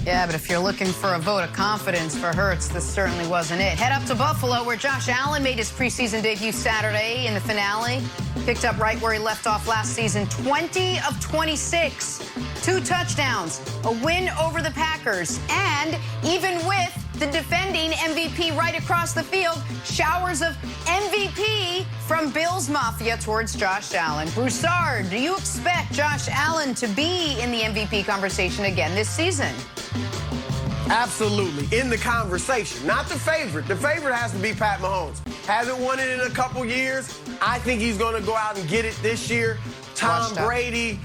Yeah, but if you're looking for a vote of confidence for Hurts, this certainly wasn't it. Head up to Buffalo, where Josh Allen made his preseason debut Saturday in the finale. Picked up right where he left off last season, 20 of 26, 2 touchdowns, a win over the Packers, and even with the defending MVP right across the field, showers of MVP from Bills Mafia towards Josh Allen. Broussard, do you expect Josh Allen to be in the MVP conversation again this season? Absolutely, in the conversation, not the favorite. The favorite has to be Pat Mahomes. Hasn't won it in a couple years. I think he's going to go out and get it this year. Tom Brady,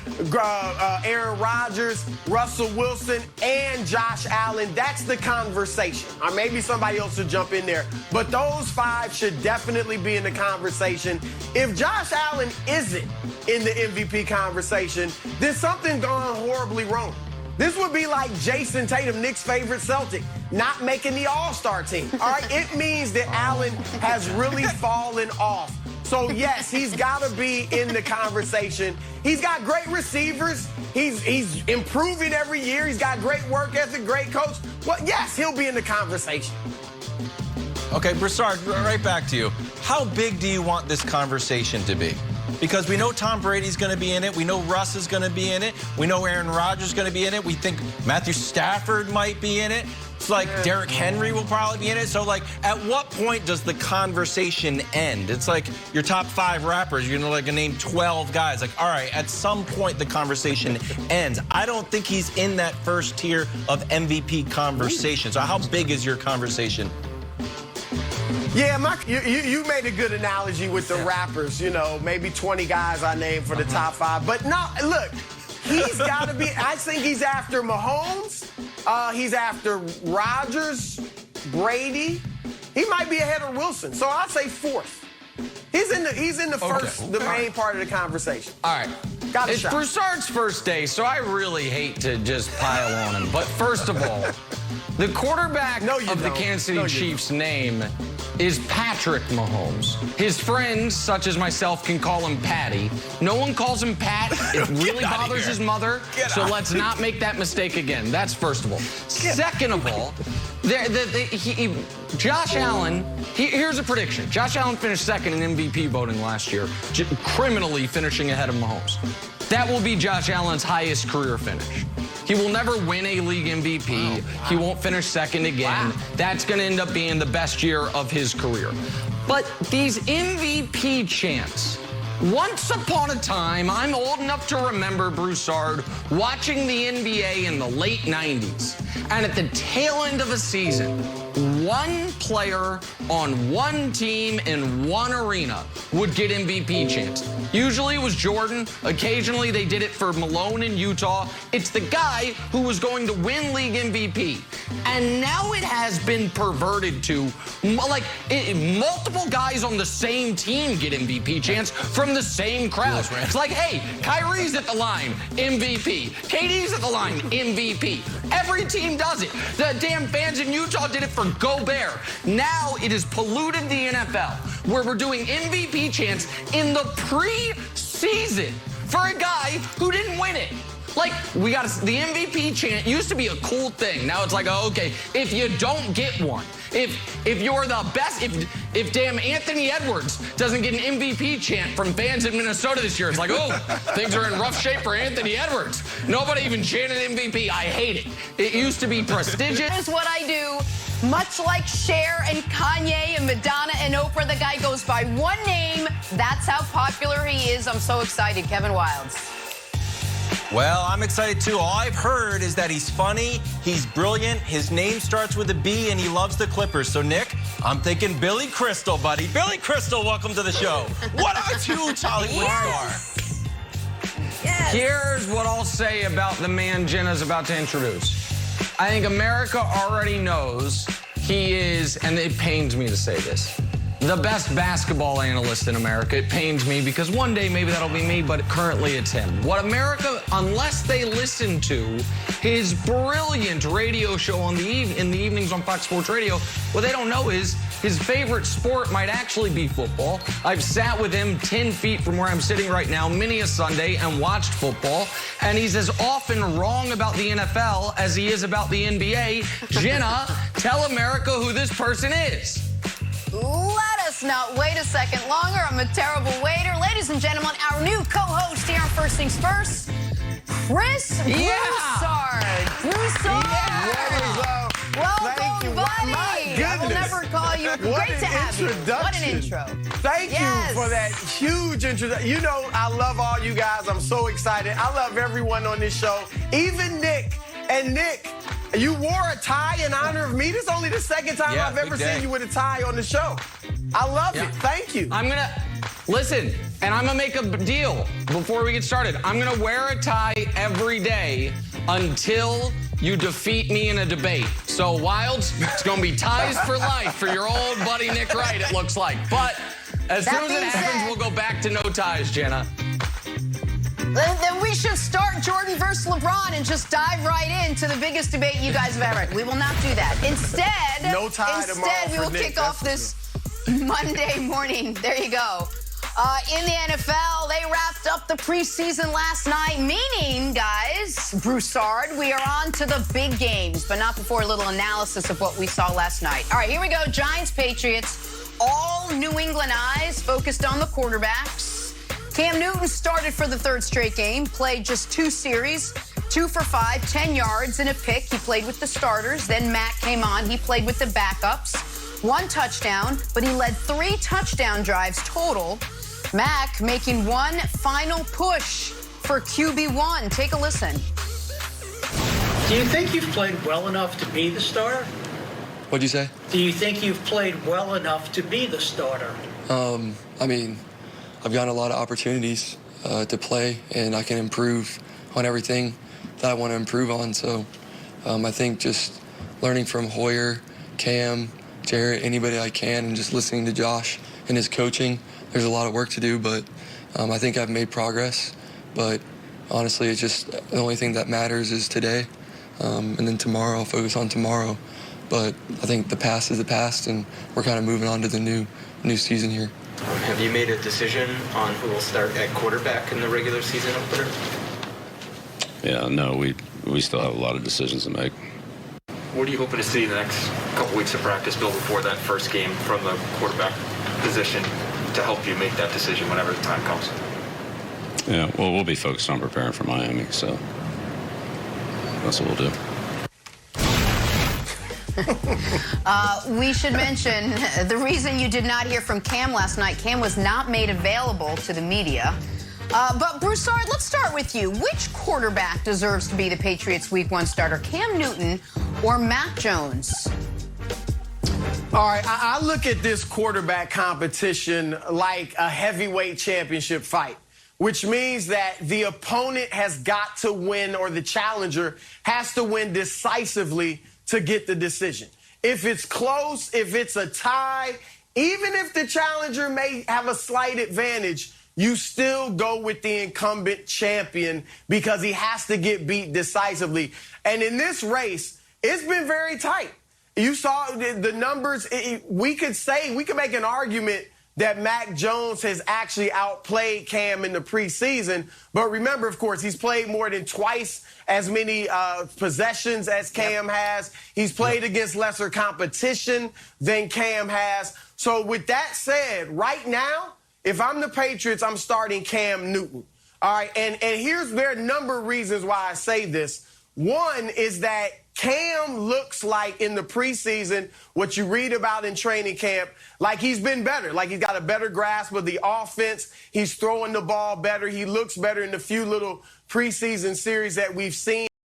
Aaron Rodgers, Russell Wilson, and Josh Allen. That's the conversation. Or maybe somebody else should jump in there. But those 5 should definitely be in the conversation. If Josh Allen isn't in the MVP conversation, then something's gone horribly wrong. This would be like Jason Tatum, Nick's favorite Celtic, not making the All-Star team. All right, it means that Allen has really fallen off. So, yes, he's got to be in the conversation. He's got great receivers. He's improving every year. He's got great work ethic, great coach. Well, yes, he'll be in the conversation. Okay, Broussard, right back to you. How big do you want this conversation to be? Because we know Tom Brady's going to be in it. We know Russ is going to be in it. We know Aaron Rodgers is going to be in it. We think Matthew Stafford might be in it. It's like Derrick Henry will probably be in it. So, like, at what point does the conversation end? It's like your top 5 rappers. You're going to, like, name 12 guys. Like, all right, at some point the conversation ends. I don't think he's in that first tier of MVP conversation. So how big is your conversation? Yeah, you made a good analogy with the rappers. You know, maybe 20 guys I named for the top 5. But no, look, he's got to be. I think he's after Mahomes. He's after Rodgers, Brady. He might be ahead of Wilson. So I'd say 4th. He's in the first, the main part of the conversation. All right. It's Broussard's first day, so I really hate to just pile on him. But first of all, the quarterback of the Kansas City Chiefs' name is Patrick Mahomes. His friends, such as myself, can call him Patty. No one calls him Pat. It really bothers his mother. So let's not make that mistake again. That's first of all. Second of all, Josh Allen, here's a prediction. Josh Allen finished second in MVP voting last year, criminally finishing ahead of Mahomes. That will be Josh Allen's highest career finish. He will never win a league MVP. He won't finish second again. That's going to end up being the best year of his career. But these MVP chants, once upon a time, I'm old enough to remember, Broussard, watching the NBA in the late 90s. And at the tail end of a season, one player on one team in one arena would get MVP chants. Usually it was Jordan. Occasionally they did it for Malone in Utah. It's the guy who was going to win league MVP. And now it has been perverted to, like, multiple guys on the same team get MVP chants from the same crowd. It's like, hey, Kyrie's at the line, MVP. KD's at the line, MVP. Every team does it. The damn fans in Utah did it for Gobert. Now it has polluted the NFL, where we're doing MVP chants in the preseason for a guy who didn't win it. Like, we got the MVP chant used to be a cool thing. Now it's like, oh, okay, if you don't get one, if you're the best, if damn Anthony Edwards doesn't get an MVP chant from fans in Minnesota this year, it's like, oh, things are in rough shape for Anthony Edwards. Nobody even chanted MVP. I hate it. It used to be prestigious. Here's what I do. Much like Cher and Kanye and Madonna and Oprah, the guy goes by one name. That's how popular he is. I'm so excited. Kevin Wildes. Well, I'm excited too. All I've heard is that he's funny, he's brilliant, his name starts with a B, and he loves the Clippers. So, Nick, I'm thinking Billy Crystal, buddy. Billy Crystal, welcome to the show. What a huge Hollywood star. Yes. Here's what I'll say about the man Jenna's about to introduce. I think America already knows he is, and it pains me to say this, the best basketball analyst in America. It pains me because one day maybe that'll be me, but currently it's him. What America, unless they listen to his brilliant radio show in the evenings on Fox Sports Radio, what they don't know is his favorite sport might actually be football. I've sat with him 10 feet from where I'm sitting right now, many a Sunday, and watched football. And he's as often wrong about the NFL as he is about the NBA. Jenna, tell America who this person is. Let us not wait a second longer. I'm a terrible waiter. Ladies and gentlemen, our new co-host here on First Things First, Chris Broussard. Broussard. Yeah. Welcome, buddy. My goodness. I will never call you. Great to have you. What an intro. Thank you for that huge introduction. You know, I love all you guys. I'm so excited. I love everyone on this show, even Nick. And Nick, you wore a tie in honor of me. This is only the second time I've ever seen you with a tie on the show. I love it. Thank you. I'm going to, listen, and I'm going to make a deal before we get started. I'm going to wear a tie every day until you defeat me in a debate. So, Wilds, it's going to be ties for life for your old buddy Nick Wright, it looks like. But as soon as it happens, we'll go back to no ties, Jenna. Then we should start Jordan versus LeBron and just dive right into the biggest debate you guys have ever had. We will not do that. Instead, we will kick off this Monday morning. There you go. In the NFL, they wrapped up the preseason last night, meaning, guys, Broussard, we are on to the big games, but not before a little analysis of what we saw last night. All right, here we go. Giants, Patriots, all New England eyes focused on the quarterbacks. Cam Newton started for the third straight game, played just 2 series, 2 for 5, 10 yards and a pick. He played with the starters. Then Matt came on. He played with the backups. 1 touchdown, but he led 3 touchdown drives total. Mac making one final push for QB1. Take a listen. Do you think you've played well enough to be the starter? What'd you say? Do you think you've played well enough to be the starter? I mean, I've gotten a lot of opportunities to play, and I can improve on everything that I want to improve on. So I think just learning from Hoyer, Cam, Jarrett, anybody I can, and just listening to Josh and his coaching. There's a lot of work to do, but I think I've made progress. But honestly, it's just the only thing that matters is today. And then tomorrow, I'll focus on tomorrow. But I think the past is the past, and we're kind of moving on to the new season here. Have you made a decision on who will start at quarterback in the regular season opener? Yeah, no, we still have a lot of decisions to make. What are you hoping to see in the next couple weeks of practice, Bill, before that first game from the quarterback position to help you make that decision whenever the time comes? Yeah, well, we'll be focused on preparing for Miami, so that's what we'll do. We should mention the reason you did not hear from Cam last night. Cam was not made available to the media. But Broussard, let's start with you. Which quarterback deserves to be the Patriots' Week 1 starter, Cam Newton or Mac Jones? All right, I look at this quarterback competition like a heavyweight championship fight, which means that the opponent has got to win, or the challenger has to win decisively to get the decision. If it's close, if it's a tie, even if the challenger may have a slight advantage, you still go with the incumbent champion because he has to get beat decisively. And in this race, it's been very tight. You saw the numbers. We could make an argument that Mac Jones has actually outplayed Cam in the preseason. But remember, of course, he's played more than twice as many possessions as Cam has. He's played against lesser competition than Cam has. So with that said, right now, if I'm the Patriots, I'm starting Cam Newton. All right, and there are a number of reasons why I say this. One is that Cam looks like in the preseason, what you read about in training camp, like he's been better, like he's got a better grasp of the offense. He's throwing the ball better. He looks better in the few little preseason series that we've seen.